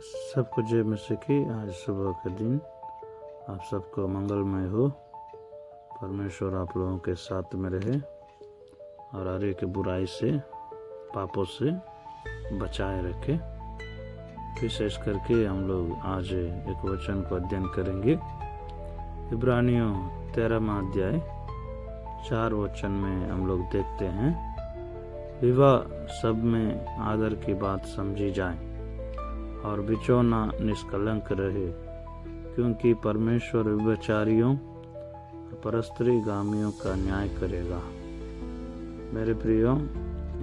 सबको जय मसीह की। आज सुबह का दिन आप सबको मंगलमय हो। परमेश्वर आप लोगों के साथ में रहे और हर एक बुराई से, पापों से बचाए रखे। विशेष करके हम लोग आज एक वचन को अध्ययन करेंगे। इब्रानियों 13वां अध्याय 4 वचन में हम लोग देखते हैं, विवाह सब में आदर की बात समझी जाए और बिचौना निष्कलंक रहे, क्योंकि परमेश्वर व्यभिचारियों और परस्त्रीगामियों का न्याय करेगा। मेरे प्रियो,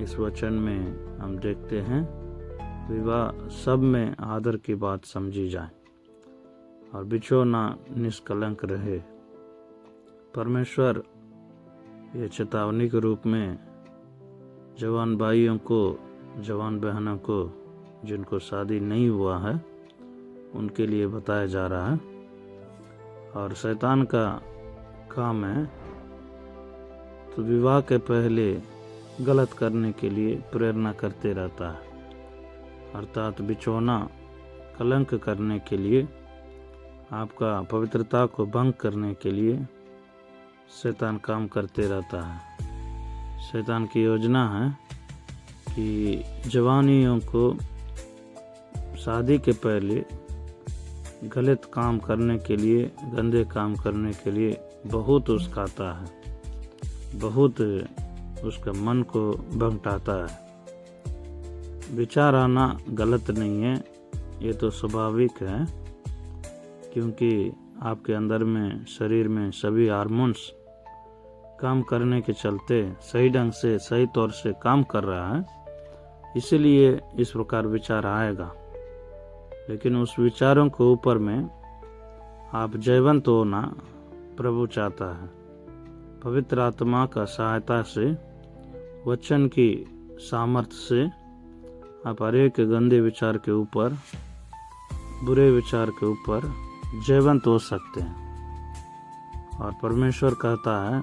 इस वचन में हम देखते हैं, विवाह सब में आदर की बात समझी जाए और बिचौना निष्कलंक रहे। परमेश्वर ये चेतावनी के रूप में जवान भाइयों को, जवान बहनों को जिनको शादी नहीं हुआ है उनके लिए बताया जा रहा है। और शैतान का काम है तो विवाह के पहले गलत करने के लिए प्रेरणा करते रहता है, अर्थात बिचौना कलंक करने के लिए, आपका पवित्रता को भंग करने के लिए शैतान काम करते रहता है। शैतान की योजना है कि जवानियों को शादी के पहले गलत काम करने के लिए, गंदे काम करने के लिए बहुत उकसाता है, बहुत उसका मन को भंगटाता है। विचार आना गलत नहीं है, ये तो स्वाभाविक है, क्योंकि आपके अंदर में, शरीर में सभी हार्मोन्स काम करने के चलते सही ढंग से, सही तौर से काम कर रहा है, इसलिए इस प्रकार विचार आएगा। लेकिन उस विचारों के ऊपर में आप जयवंत होना प्रभु चाहता है। पवित्र आत्मा का सहायता से, वचन की सामर्थ्य से आप हर एक गंदे विचार के ऊपर, बुरे विचार के ऊपर जयवंत हो सकते हैं। और परमेश्वर कहता है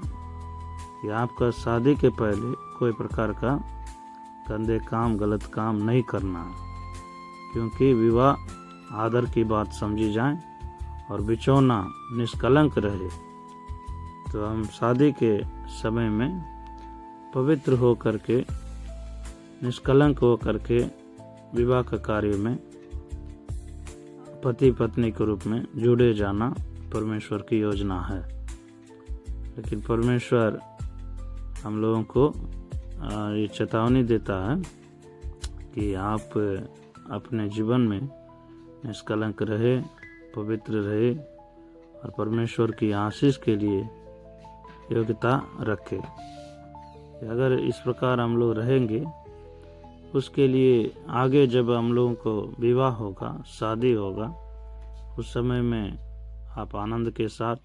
कि आपका शादी के पहले कोई प्रकार का गंदे काम, गलत काम नहीं करना है, क्योंकि विवाह आदर की बात समझी जाए और बिचौना निष्कलंक रहे। तो हम शादी के समय में पवित्र हो करके, निष्कलंक हो करके विवाह के कार्य में पति पत्नी के रूप में जुड़े जाना परमेश्वर की योजना है। लेकिन परमेश्वर हम लोगों को ये चेतावनी देता है कि आप अपने जीवन में निष्कलंक रहे, पवित्र रहे और परमेश्वर की आशीष के लिए योग्यता रखे। अगर इस प्रकार हम लोग रहेंगे, उसके लिए आगे जब हम लोगों को विवाह होगा, शादी होगा, उस समय में आप आनंद के साथ,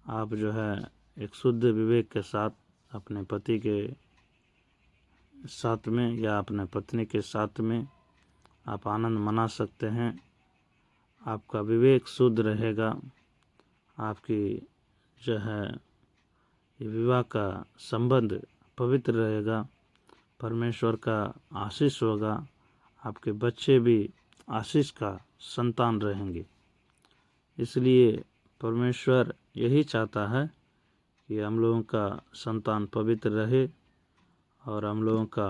आप जो है एक शुद्ध विवेक के साथ अपने पति के साथ में या अपने पत्नी के साथ में आप आनंद मना सकते हैं। आपका विवेक शुद्ध रहेगा, आपकी जो है ये विवाह का संबंध पवित्र रहेगा, परमेश्वर का आशीष होगा, आपके बच्चे भी आशीष का संतान रहेंगे। इसलिए परमेश्वर यही चाहता है कि हम लोगों का संतान पवित्र रहे और हम लोगों का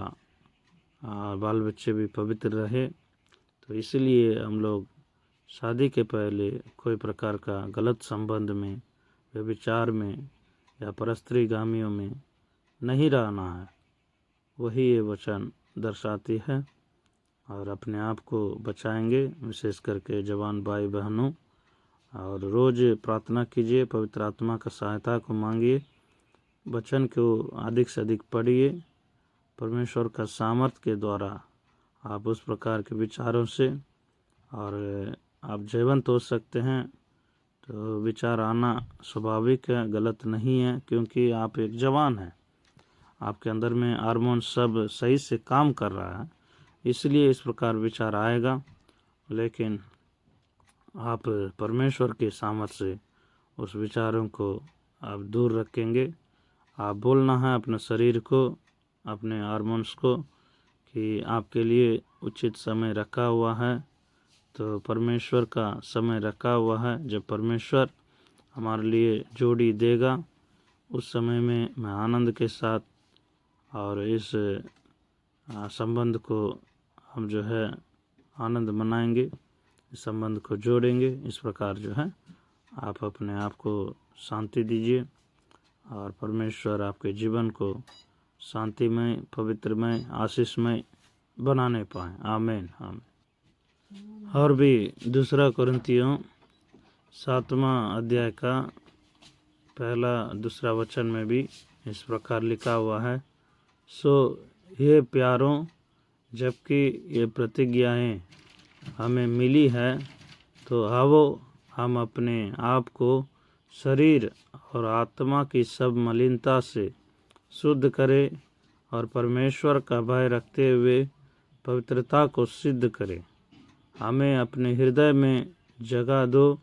बाल बच्चे भी पवित्र रहे। तो इसलिए हम लोग शादी के पहले कोई प्रकार का गलत संबंध में, व्यभिचार में या परस्त्रीगामियों में नहीं रहना है। वही ये वचन दर्शाती है। और अपने आप को बचाएंगे, विशेष करके जवान भाई बहनों, और रोज़ प्रार्थना कीजिए, पवित्र आत्मा का सहायता को मांगिए, वचन को अधिक से अधिक पढ़िए। परमेश्वर का सामर्थ्य के द्वारा आप उस प्रकार के विचारों से और आप जयवंत हो सकते हैं। तो विचार आना स्वाभाविक है, गलत नहीं है, क्योंकि आप एक जवान हैं, आपके अंदर में हार्मोन सब सही से काम कर रहा है, इसलिए इस प्रकार विचार आएगा। लेकिन आप परमेश्वर के सामर्थ्य से उस विचारों को आप दूर रखेंगे। आप बोलना है अपने शरीर को, अपने हार्मोन्स को, कि आपके लिए उचित समय रखा हुआ है, तो परमेश्वर का समय रखा हुआ है। जब परमेश्वर हमारे लिए जोड़ी देगा उस समय में मैं आनंद के साथ और इस संबंध को हम जो है आनंद मनाएंगे, इस संबंध को जोड़ेंगे। इस प्रकार जो है आप अपने आप को शांति दीजिए और परमेश्वर आपके जीवन को शांतिमय, पवित्रमय, आशीषमय बनाने पाएँ। आमीन आमीन। और भी 2 कुरिन्थियों 7वां अध्याय का 1-2 वचन में भी इस प्रकार लिखा हुआ है, सो ये प्यारों, जबकि ये प्रतिज्ञाएं हमें मिली है तो आओ हम अपने आप को शरीर और आत्मा की सब मलिनता से शुद्ध करें और परमेश्वर का भय रखते हुए पवित्रता को सिद्ध करें। हमें अपने हृदय में जगह दो।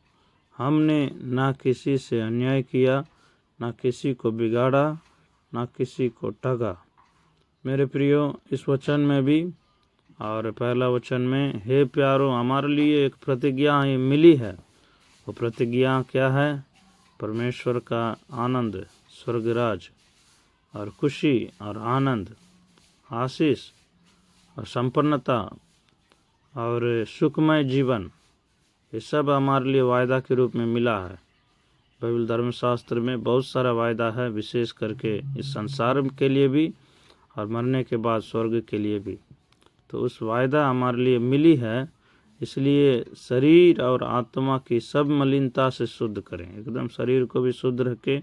हमने ना किसी से अन्याय किया, ना किसी को बिगाड़ा, ना किसी को ठगा। मेरे प्रियो, इस वचन में भी और पहला वचन में, हे प्यारों, हमारे लिए एक प्रतिज्ञा मिली है। वो प्रतिज्ञा क्या है? परमेश्वर का आनंद, स्वर्गराज और खुशी और आनंद, आशीष और संपन्नता और सुखमय जीवन, ये सब हमारे लिए वायदा के रूप में मिला है। बाइबल धर्मशास्त्र में बहुत सारा वायदा है, विशेष करके इस संसार के लिए भी और मरने के बाद स्वर्ग के लिए भी। तो उस वायदा हमारे लिए मिली है, इसलिए शरीर और आत्मा की सब मलिनता से शुद्ध करें। एकदम शरीर को भी शुद्ध रखें,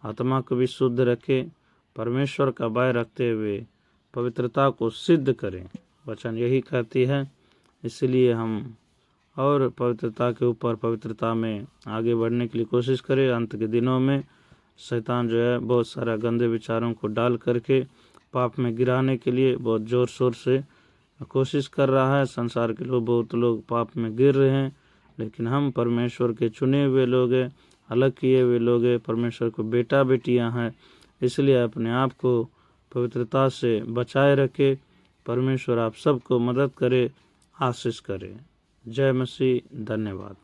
आत्मा को भी शुद्ध रखें, परमेश्वर का भय रखते हुए पवित्रता को सिद्ध करें। वचन यही कहती है। इसलिए हम और पवित्रता के ऊपर पवित्रता में आगे बढ़ने के लिए कोशिश करें। अंत के दिनों में शैतान जो है बहुत सारा गंदे विचारों को डाल करके पाप में गिराने के लिए बहुत ज़ोर शोर से कोशिश कर रहा है। संसार के लोग, बहुत लोग पाप में गिर रहे हैं, लेकिन हम परमेश्वर के चुने हुए लोग हैं, अलग किए हुए लोग हैं, परमेश्वर को बेटा बेटियां हैं। इसलिए अपने आप को पवित्रता से बचाए रखे। परमेश्वर आप सबको मदद करे, आशीष करे। जय मसीह। धन्यवाद।